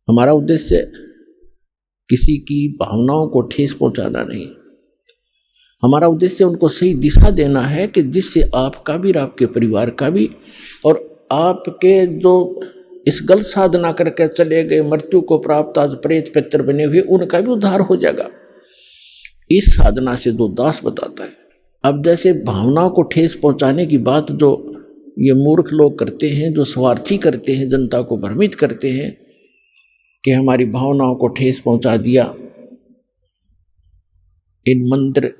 हमारा उद्देश्य किसी की भावनाओं को ठेस पहुंचाना नहीं, हमारा उद्देश्य उनको सही दिशा देना है कि जिससे आपका भी और आपके परिवार का भी और आपके जो इस गलत साधना करके चले गए मृत्यु को प्राप्त आज प्रेत पितर बने हुए उनका भी उद्धार हो जाएगा। इस साधना से जो दास बताता है। अब जैसे भावनाओं को ठेस पहुंचाने की बात जो ये मूर्ख लोग करते हैं, जो स्वार्थी करते हैं, जनता को भ्रमित करते हैं कि हमारी भावनाओं को ठेस पहुंचा दिया, इन मंदिर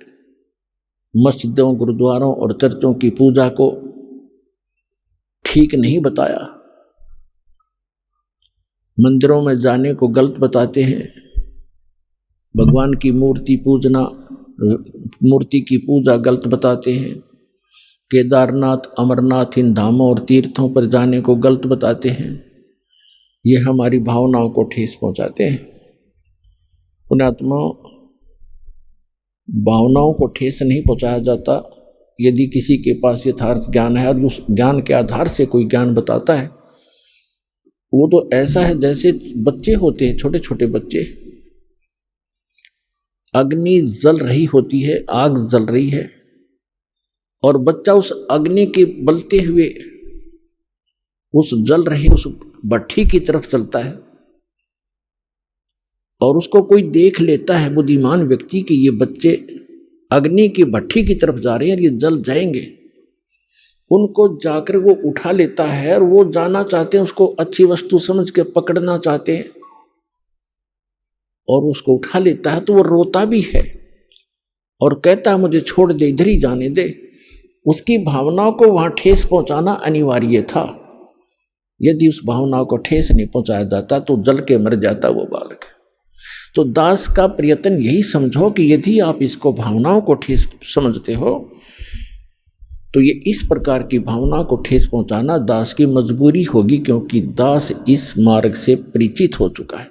मस्जिदों गुरुद्वारों और चर्चों की पूजा को ठीक नहीं बताया, मंदिरों में जाने को गलत बताते हैं, भगवान की मूर्ति की पूजा गलत बताते हैं, केदारनाथ अमरनाथ इन धामों और तीर्थों पर जाने को गलत बताते हैं, ये हमारी भावनाओं को ठेस पहुंचाते हैं। पुण्यात्मा, भावनाओं को ठेस नहीं पहुंचाया जाता। यदि किसी के पास यथार्थ ज्ञान है और उस ज्ञान के आधार से कोई ज्ञान बताता है, वो तो ऐसा है जैसे बच्चे होते हैं, छोटे छोटे बच्चे, अग्नि जल रही होती है, आग जल रही है और बच्चा उस अग्नि के बलते हुए उस जल रही उस भट्ठी की तरफ चलता है और उसको कोई देख लेता है, बुद्धिमान व्यक्ति, कि ये बच्चे अग्नि की भट्ठी की तरफ जा रहे हैं और ये जल जाएंगे। उनको जाकर वो उठा लेता है और वो जाना चाहते हैं, उसको अच्छी वस्तु समझ के पकड़ना चाहते हैं और उसको उठा लेता है तो वो रोता भी है और कहता है मुझे छोड़ दे, इधर ही जाने दे। उसकी भावनाओं को वहां ठेस पहुंचाना अनिवार्य था। यदि उस भावनाओं को ठेस नहीं पहुंचाया जाता तो जल के मर जाता वो बालक। तो दास का प्रयत्न यही समझो कि यदि आप इसको भावनाओं को ठेस समझते हो तो ये इस प्रकार की भावना को ठेस पहुंचाना दास की मजबूरी होगी, क्योंकि दास इस मार्ग से परिचित हो चुका है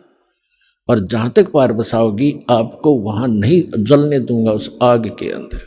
और जहां तक पार बसाओगी आपको वहां नहीं जलने दूंगा उस आग के अंदर।